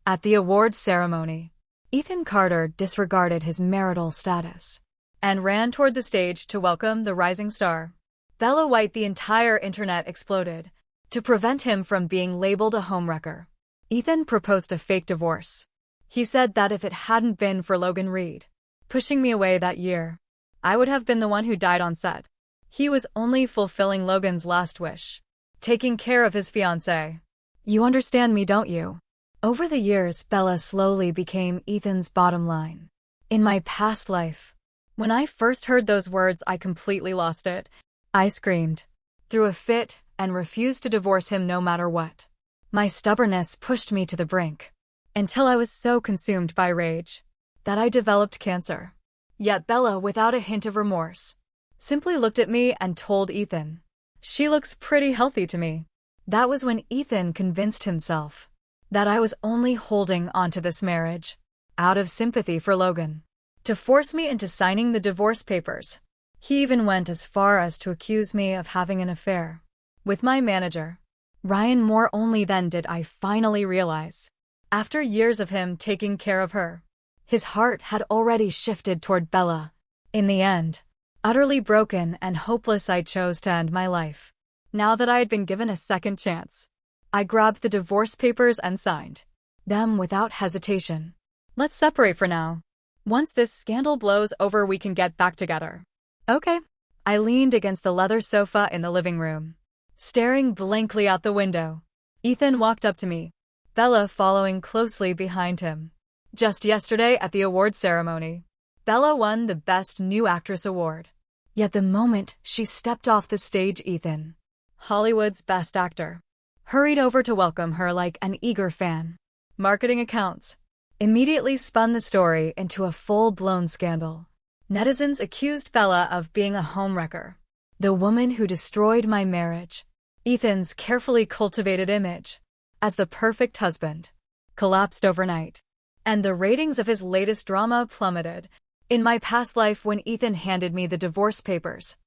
At the awards ceremony, Ethan Carter disregarded his marital status and ran toward the stage to welcome the rising star. Bella White, the entire internet exploded to prevent him from being labeled a homewrecker. Ethan proposed a fake divorce. He said that if it hadn't been for Logan Reed pushing me away that year, I would have been the one who died on set. He was only fulfilling Logan's last wish, taking care of his fiancée. You understand me, don't you? Over the years, Bella slowly became Ethan's bottom line. In my past life, when I first heard those words, I completely lost it. I screamed, threw a fit, and refused to divorce him no matter what. My stubbornness pushed me to the brink, until I was so consumed by rage that I developed cancer. Yet Bella, without a hint of remorse, simply looked at me and told Ethan, "She looks pretty healthy to me." That was when Ethan convinced himself that I was only holding onto this marriage out of sympathy for Logan, to force me into signing the divorce papers. He even went as far as to accuse me of having an affair with my manager, Ryan Moore. Only then did I finally realize, after years of him taking care of her, his heart had already shifted toward Bella. In the end, utterly broken and hopeless, I chose to end my life. Now that I had been given a second chance, I grabbed the divorce papers and signed them without hesitation. Let's separate for now. Once this scandal blows over, we can get back together. Okay. I leaned against the leather sofa in the living room, staring blankly out the window. Ethan walked up to me, Bella following closely behind him. Just yesterday at the awards ceremony, Bella won the Best New Actress award. Yet the moment she stepped off the stage, Ethan, Hollywood's Best Actor, hurried over to welcome her like an eager fan. Marketing accounts immediately spun the story into a full-blown scandal. Netizens accused Bella of being a homewrecker, the woman who destroyed my marriage. Ethan's carefully cultivated image as the perfect husband collapsed overnight, and the ratings of his latest drama plummeted. In my past life, when Ethan handed me the divorce papers,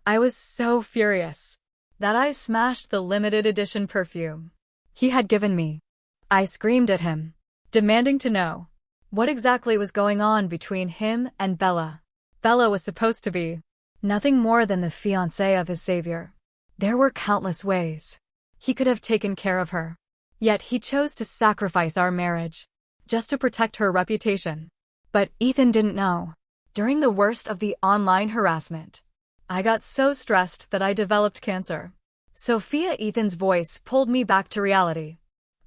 I was so furious that I smashed the limited edition perfume he had given me. I screamed at him, demanding to know what exactly was going on between him and Bella. Bella was supposed to be nothing more than the fiancée of his savior. There were countless ways he could have taken care of her, yet he chose to sacrifice our marriage just to protect her reputation. But Ethan didn't know. During the worst of the online harassment, I got so stressed that I developed cancer. Sophia, Ethan's voice pulled me back to reality.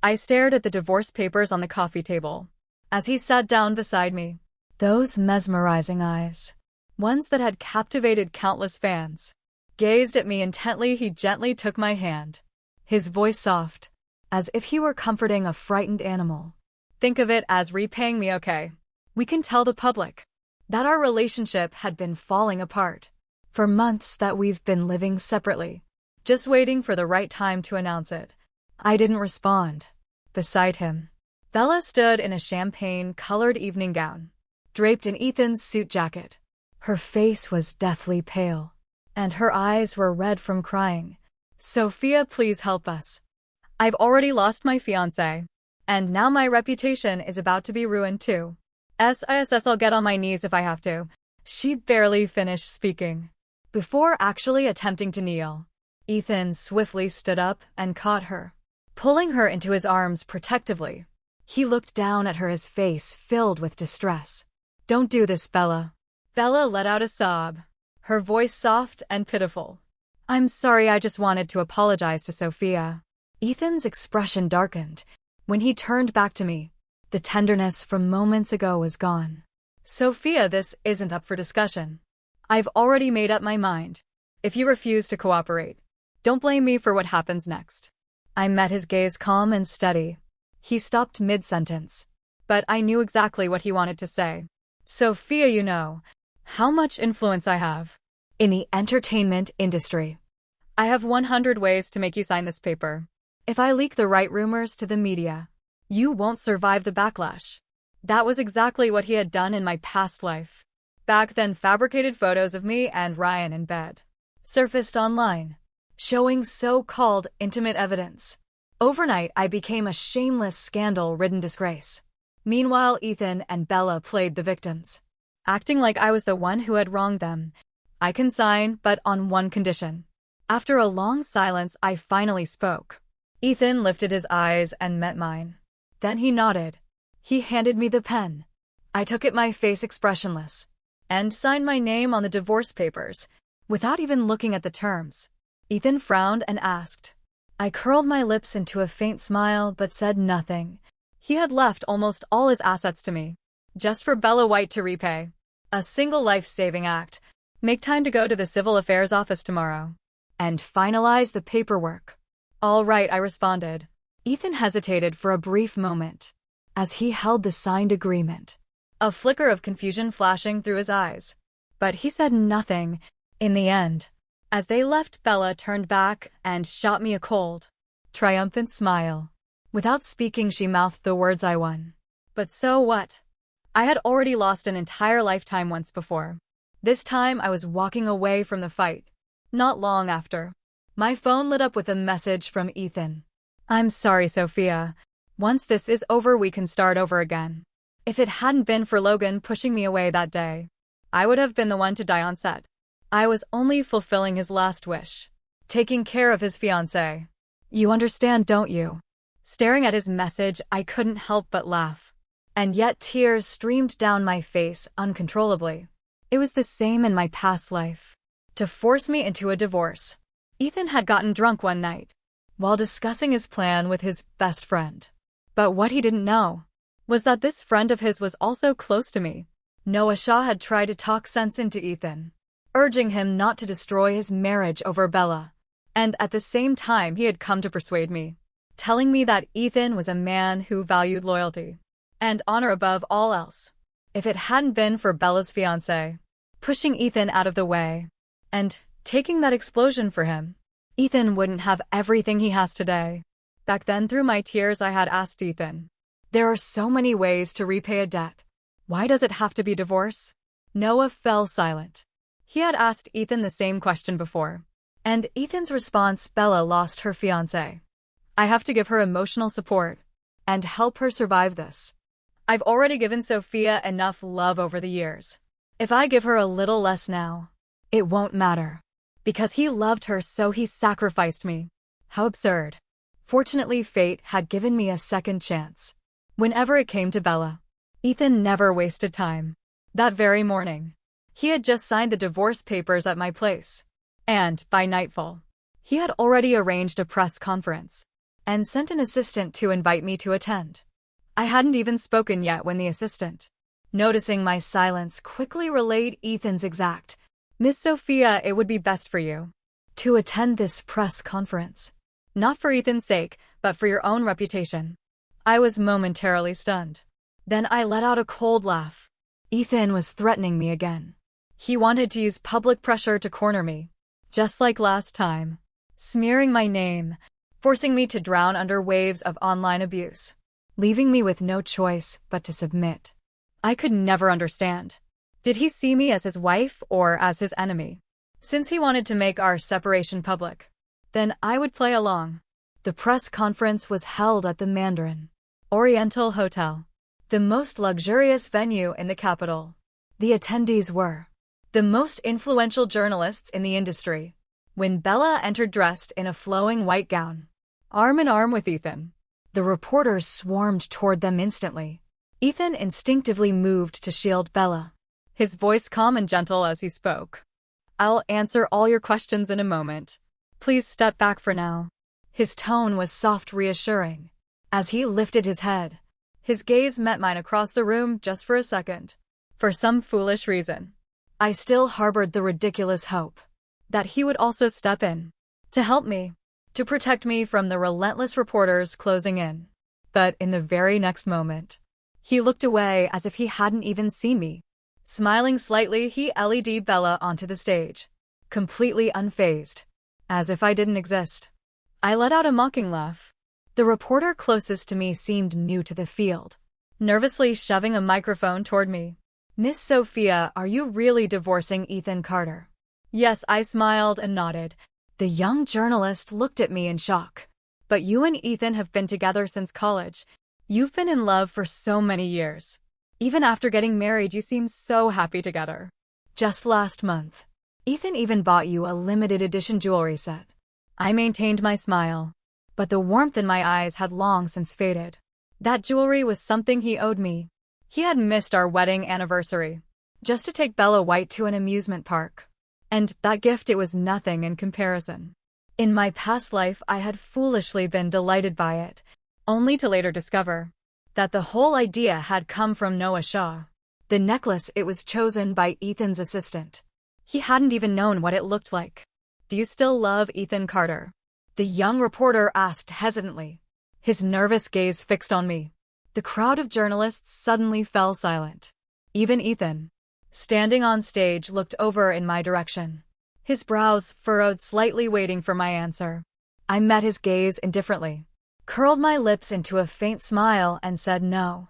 I stared at the divorce papers on the coffee table as he sat down beside me. Those mesmerizing eyes, ones that had captivated countless fans, gazed at me intently. He gently took my hand, his voice soft, as if he were comforting a frightened animal. Think of it as repaying me, okay? We can tell the public that our relationship had been falling apart for months, that we've been living separately, just waiting for the right time to announce it. I didn't respond. Beside him, Bella stood in a champagne-colored evening gown, draped in Ethan's suit jacket. Her face was deathly pale, and her eyes were red from crying. Sophia, please help us. I've already lost my fiancé, and now my reputation is about to be ruined too. I'll get on my knees if I have to. She barely finished speaking before actually attempting to kneel. Ethan swiftly stood up and caught her, pulling her into his arms protectively. He looked down at her, his face filled with distress. Don't do this, Bella. Bella let out a sob, her voice soft and pitiful. I'm sorry, I just wanted to apologize to Sophia. Ethan's expression darkened when he turned back to me. The tenderness from moments ago was gone. Sophia, this isn't up for discussion. I've already made up my mind. If you refuse to cooperate, don't blame me for what happens next. I met his gaze, calm and steady. He stopped mid-sentence, but I knew exactly what he wanted to say. Sophia, you know how much influence I have in the entertainment industry. I have 100 ways to make you sign this paper. If I leak the right rumors to the media, you won't survive the backlash. That was exactly what he had done in my past life. Back then, fabricated photos of me and Ryan in bed surfaced online, showing so-called intimate evidence. Overnight, I became a shameless, scandal-ridden disgrace. Meanwhile, Ethan and Bella played the victims, acting like I was the one who had wronged them. I consigned, but on one condition. After a long silence, I finally spoke. Ethan lifted his eyes and met mine. Then he nodded. He handed me the pen. I took it, my face expressionless, and signed my name on the divorce papers, without even looking at the terms. Ethan frowned and asked. I curled my lips into a faint smile but said nothing. He had left almost all his assets to me, just for Bella White to repay. A single life-saving act. Make time to go to the Civil Affairs office tomorrow and finalize the paperwork. All right, I responded. Ethan hesitated for a brief moment as he held the signed agreement, a flicker of confusion flashing through his eyes. But he said nothing. In the end, as they left, Bella turned back and shot me a cold, triumphant smile. Without speaking, she mouthed the words, I won. But so what? I had already lost an entire lifetime once before. This time I was walking away from the fight. Not long after, my phone lit up with a message from Ethan. I'm sorry, Sophia. Once this is over, we can start over again. If it hadn't been for Logan pushing me away that day, I would have been the one to die on set. I was only fulfilling his last wish, taking care of his fiancée. You understand, don't you? Staring at his message, I couldn't help but laugh. And yet tears streamed down my face uncontrollably. It was the same in my past life. To force me into a divorce. Ethan had gotten drunk one night while discussing his plan with his best friend. But what he didn't know was that this friend of his was also close to me. Noah Shaw had tried to talk sense into Ethan, urging him not to destroy his marriage over Bella. And at the same time, he had come to persuade me, telling me that Ethan was a man who valued loyalty and honor above all else. If it hadn't been for Bella's fiancé pushing Ethan out of the way and taking that explosion for him, Ethan wouldn't have everything he has today. Back then, through my tears, I had asked Ethan, there are so many ways to repay a debt. Why does it have to be divorce? Noah fell silent. He had asked Ethan the same question before, and Ethan's response, Bella lost her fiancé. I have to give her emotional support and help her survive this. I've already given Sophia enough love over the years. If I give her a little less now, it won't matter. Because he loved her, so he sacrificed me. How absurd. Fortunately, fate had given me a second chance. Whenever it came to Bella, Ethan never wasted time. That very morning, he had just signed the divorce papers at my place. And, by nightfall, he had already arranged a press conference and sent an assistant to invite me to attend. I hadn't even spoken yet when the assistant, noticing my silence, quickly relayed Ethan's exact, Miss Sophia, it would be best for you to attend this press conference. Not for Ethan's sake, but for your own reputation. I was momentarily stunned. Then I let out a cold laugh. Ethan was threatening me again. He wanted to use public pressure to corner me, just like last time, smearing my name, forcing me to drown under waves of online abuse, leaving me with no choice but to submit. I could never understand. Did he see me as his wife or as his enemy? Since he wanted to make our separation public, then I would play along. The press conference was held at the Mandarin Oriental Hotel, the most luxurious venue in the capital. The attendees were the most influential journalists in the industry. When Bella entered dressed in a flowing white gown, arm in arm with Ethan, the reporters swarmed toward them instantly. Ethan instinctively moved to shield Bella, his voice calm and gentle as he spoke. I'll answer all your questions in a moment. Please step back for now. His tone was soft, reassuring. As he lifted his head, his gaze met mine across the room just for a second. For some foolish reason, I still harbored the ridiculous hope that he would also step in to help me, to protect me from the relentless reporters closing in. But in the very next moment, he looked away as if he hadn't even seen me. Smiling slightly, he led Bella onto the stage, completely unfazed, as if I didn't exist. I let out a mocking laugh. The reporter closest to me seemed new to the field, nervously shoving a microphone toward me. Miss Sophia, are you really divorcing Ethan Carter? Yes, I smiled and nodded. The young journalist looked at me in shock. But you and Ethan have been together since college. You've been in love for so many years. Even after getting married, you seem so happy together. Just last month, Ethan even bought you a limited edition jewelry set. I maintained my smile, but the warmth in my eyes had long since faded. That jewelry was something he owed me. He had missed our wedding anniversary, just to take Bella White to an amusement park. And that gift, it was nothing in comparison. In my past life, I had foolishly been delighted by it, only to later discover that the whole idea had come from Noah Shaw. The necklace, it was chosen by Ethan's assistant. He hadn't even known what it looked like. "Do you still love Ethan Carter?" the young reporter asked hesitantly, his nervous gaze fixed on me. The crowd of journalists suddenly fell silent. Even Ethan, standing on stage, looked over in my direction, his brows furrowed slightly, waiting for my answer. I met his gaze indifferently, curled my lips into a faint smile, and said no.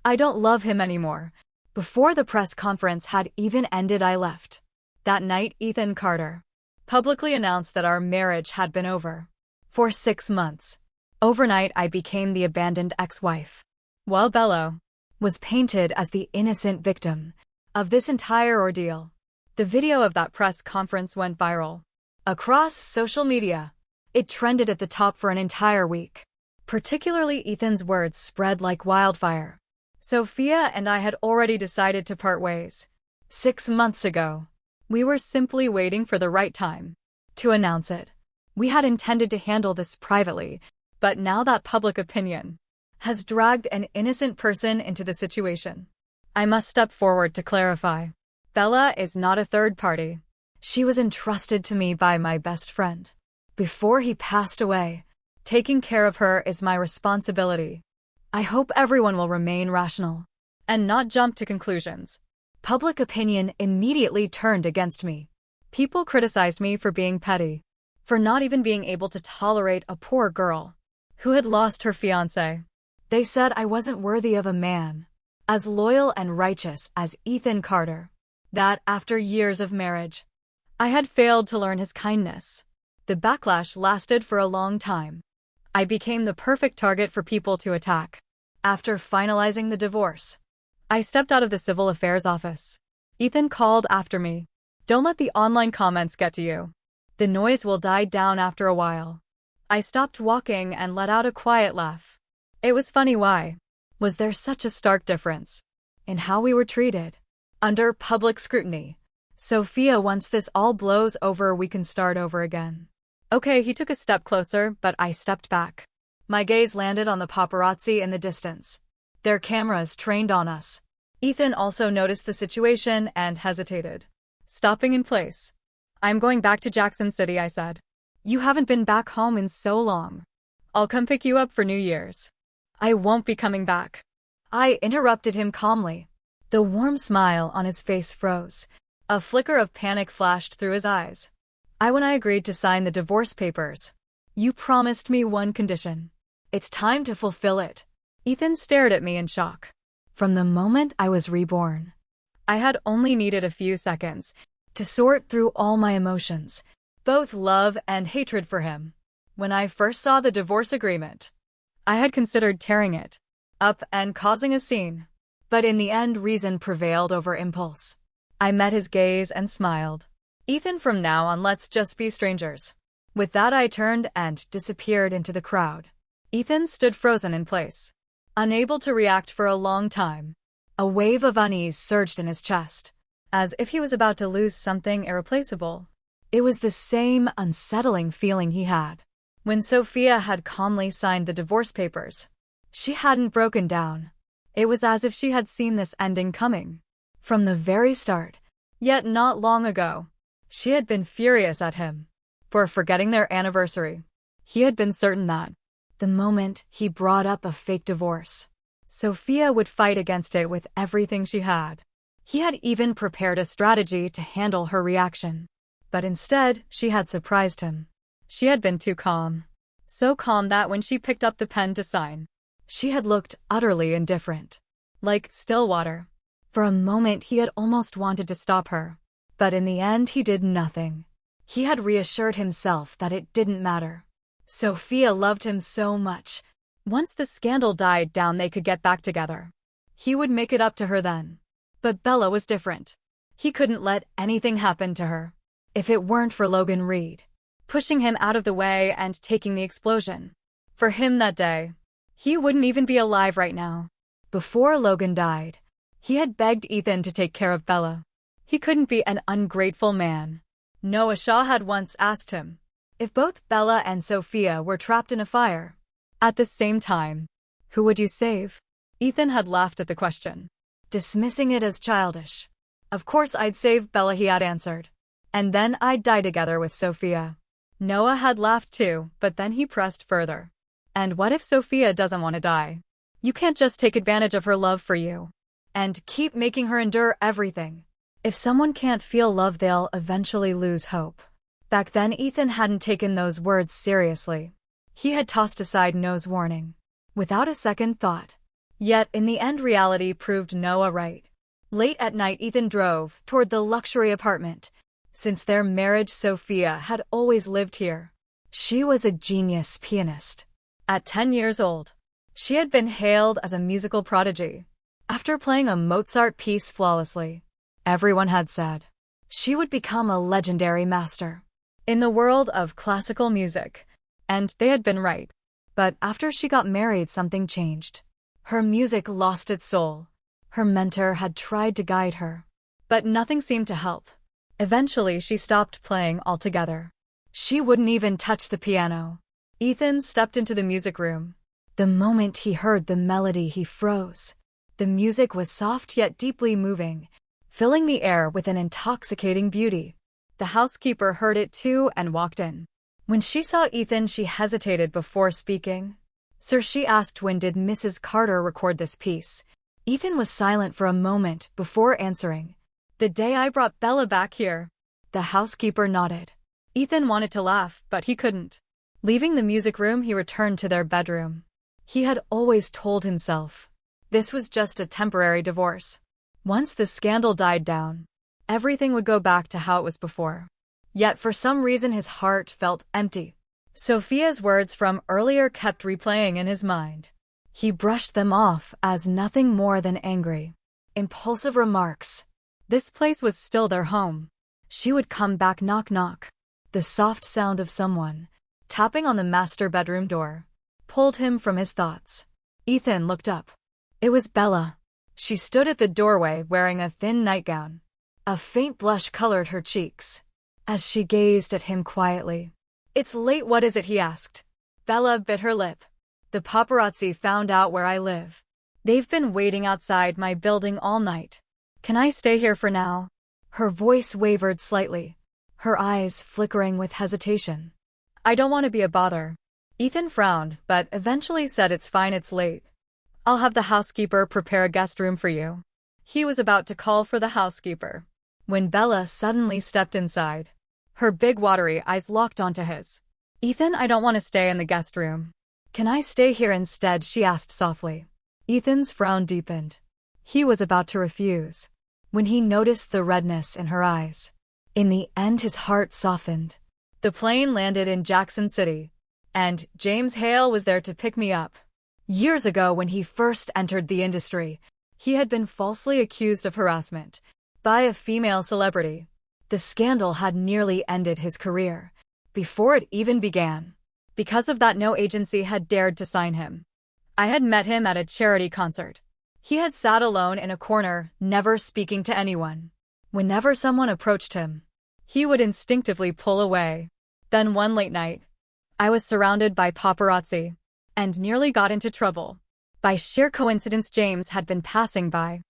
I don't love him anymore. Before the press conference had even ended, I left. That night, Ethan Carter publicly announced that our marriage had been over. For 6 months. Overnight, I became the abandoned ex-wife, while Bella was painted as the innocent victim of this entire ordeal. The video of that press conference went viral across social media. It trended at the top for an entire week. Particularly, Ethan's words spread like wildfire. Sophia and I had already decided to part ways 6 months ago. We were simply waiting for the right time to announce it. We had intended to handle this privately, but now that public opinion has dragged an innocent person into the situation, I must step forward to clarify. Bella is not a third party. She was entrusted to me by my best friend before he passed away. Taking care of her is my responsibility. I hope everyone will remain rational and not jump to conclusions. Public opinion immediately turned against me. People criticized me for being petty, for not even being able to tolerate a poor girl who had lost her fiancé. They said I wasn't worthy of a man as loyal and righteous as Ethan Carter, that after years of marriage, I had failed to learn his kindness. The backlash lasted for a long time. I became the perfect target for people to attack. After finalizing the divorce, I stepped out of the civil affairs office. Ethan called after me. "Don't let the online comments get to you. The noise will die down after a while." I stopped walking and let out a quiet laugh. It was funny. Why was there such a stark difference in how we were treated under public scrutiny? "Sophia, once this all blows over, we can start over again." Okay, he took a step closer, but I stepped back. My gaze landed on the paparazzi in the distance, their cameras trained on us. Ethan also noticed the situation and hesitated, stopping in place. "I'm going back to Jackson City," I said. "You haven't been back home in so long. I'll come pick you up for New Year's." "I won't be coming back," I interrupted him calmly. The warm smile on his face froze. A flicker of panic flashed through his eyes. When I agreed to sign the divorce papers, you promised me one condition. It's time to fulfill it." Ethan stared at me in shock. From the moment I was reborn, I had only needed a few seconds to sort through all my emotions, both love and hatred for him. When I first saw the divorce agreement, I had considered tearing it up and causing a scene. But in the end, reason prevailed over impulse. I met his gaze and smiled. "Ethan, from now on, let's just be strangers." With that, I turned and disappeared into the crowd. Ethan stood frozen in place, unable to react for a long time. A wave of unease surged in his chest, as if he was about to lose something irreplaceable. It was the same unsettling feeling he had when Sophia had calmly signed the divorce papers. She hadn't broken down. It was as if she had seen this ending coming from the very start. Yet not long ago, she had been furious at him for forgetting their anniversary. He had been certain that the moment he brought up a fake divorce, Sophia would fight against it with everything she had. He had even prepared a strategy to handle her reaction. But instead, she had surprised him. She had been too calm. So calm that when she picked up the pen to sign, she had looked utterly indifferent, like still water. For a moment, he had almost wanted to stop her. But in the end, he did nothing. He had reassured himself that it didn't matter. Sophia loved him so much. Once the scandal died down, they could get back together. He would make it up to her then. But Bella was different. He couldn't let anything happen to her. If it weren't for Logan Reed pushing him out of the way and taking the explosion for him that day, he wouldn't even be alive right now. Before Logan died, he had begged Ethan to take care of Bella. He couldn't be an ungrateful man. Noah Shaw had once asked him if both Bella and Sophia were trapped in a fire at the same time, who would you save? Ethan had laughed at the question, dismissing it as childish. Of course I'd save Bella, he had answered. And then I'd die together with Sophia. Noah had laughed too, but then he pressed further. And what if Sophia doesn't want to die? You can't just take advantage of her love for you and keep making her endure everything. If someone can't feel love, they'll eventually lose hope. Back then, Ethan hadn't taken those words seriously. He had tossed aside Noah's warning without a second thought. Yet, in the end, reality proved Noah right. Late at night, Ethan drove toward the luxury apartment. Since their marriage, Sophia had always lived here. She was a genius pianist. At 10 years old, she had been hailed as a musical prodigy. After playing a Mozart piece flawlessly, everyone had said she would become a legendary master in the world of classical music. And they had been right. But after she got married, something changed. Her music lost its soul. Her mentor had tried to guide her, but nothing seemed to help. Eventually, she stopped playing altogether. She wouldn't even touch the piano. Ethan stepped into the music room. The moment he heard the melody, he froze. The music was soft yet deeply moving, filling the air with an intoxicating beauty. The housekeeper heard it too and walked in. When she saw Ethan, she hesitated before speaking. "Sir," she asked, "when did Mrs. Carter record this piece?" Ethan was silent for a moment before answering. "The day I brought Bella back here." The housekeeper nodded. Ethan wanted to laugh, but he couldn't. Leaving the music room, he returned to their bedroom. He had always told himself this was just a temporary divorce. Once the scandal died down, everything would go back to how it was before. Yet for some reason his heart felt empty. Sophia's words from earlier kept replaying in his mind. He brushed them off as nothing more than angry, impulsive remarks. This place was still their home. She would come back. Knock, knock. The soft sound of someone tapping on the master bedroom door pulled him from his thoughts. Ethan looked up. It was Bella. She stood at the doorway wearing a thin nightgown. A faint blush colored her cheeks as she gazed at him quietly. "It's late. What is it?" he asked. Bella bit her lip. "The paparazzi found out where I live. They've been waiting outside my building all night. Can I stay here for now?" Her voice wavered slightly, her eyes flickering with hesitation. "I don't want to be a bother." Ethan frowned, but eventually said, "It's fine, it's late. I'll have the housekeeper prepare a guest room for you." He was about to call for the housekeeper when Bella suddenly stepped inside. Her big watery eyes locked onto his. "Ethan, I don't want to stay in the guest room. Can I stay here instead?" she asked softly. Ethan's frown deepened. He was about to refuse when he noticed the redness in her eyes. In the end, his heart softened. The plane landed in Jackson City, and James Hale was there to pick me up. Years ago, when he first entered the industry, he had been falsely accused of harassment by a female celebrity. The scandal had nearly ended his career before it even began. Because of that, no agency had dared to sign him. I had met him at a charity concert. He had sat alone in a corner, never speaking to anyone. Whenever someone approached him, he would instinctively pull away. Then one late night, I was surrounded by paparazzi and nearly got into trouble. By sheer coincidence, James had been passing by.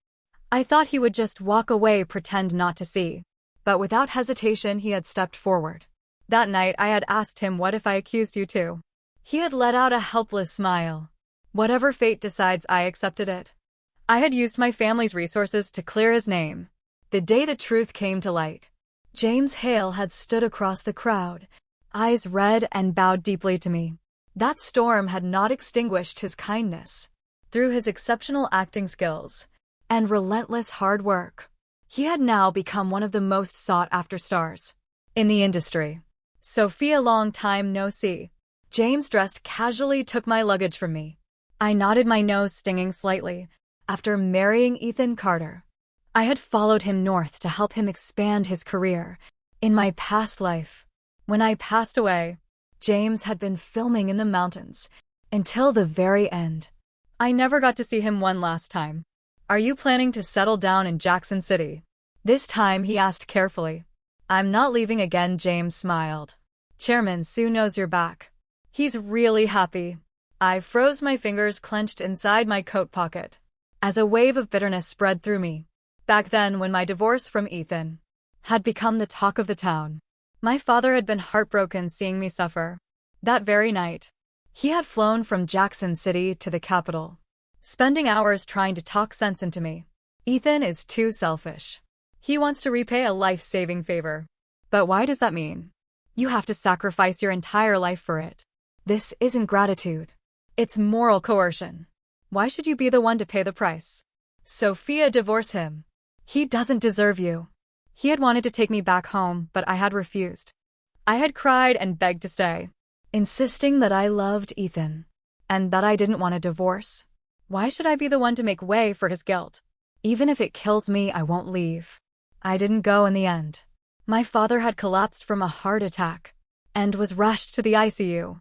I thought he would just walk away, pretend not to see. But without hesitation, he had stepped forward. That night, I had asked him, "What if I accused you too?" He had let out a helpless smile. "Whatever fate decides," I accepted it. I had used my family's resources to clear his name. The day the truth came to light, James Hale had stood across the crowd, eyes red, and bowed deeply to me. That storm had not extinguished his kindness. Through his exceptional acting skills and relentless hard work, he had now become one of the most sought-after stars in the industry. "Sophia, long time no see." James dressed casually took my luggage from me. I nodded, my nose stinging slightly. After marrying Ethan Carter, I had followed him north to help him expand his career. In my past life, when I passed away, James had been filming in the mountains until the very end. I never got to see him one last time. Are you planning to settle down in Jackson City? This time he asked carefully. I'm not leaving again, James smiled. Chairman Sue knows you're back. He's really happy. I froze, my fingers clenched inside my coat pocket as a wave of bitterness spread through me. Back then, when my divorce from Ethan had become the talk of the town, my father had been heartbroken seeing me suffer. That very night, he had flown from Jackson City to the capital, spending hours trying to talk sense into me. Ethan is too selfish. He wants to repay a life-saving favor. But why does that mean? You have to sacrifice your entire life for it. This isn't gratitude. It's moral coercion. Why should you be the one to pay the price? Sophia, divorce him. He doesn't deserve you. He had wanted to take me back home, but I had refused. I had cried and begged to stay, insisting that I loved Ethan and that I didn't want a divorce. Why should I be the one to make way for his guilt? Even if it kills me, I won't leave. I didn't go in the end. My father had collapsed from a heart attack and was rushed to the ICU.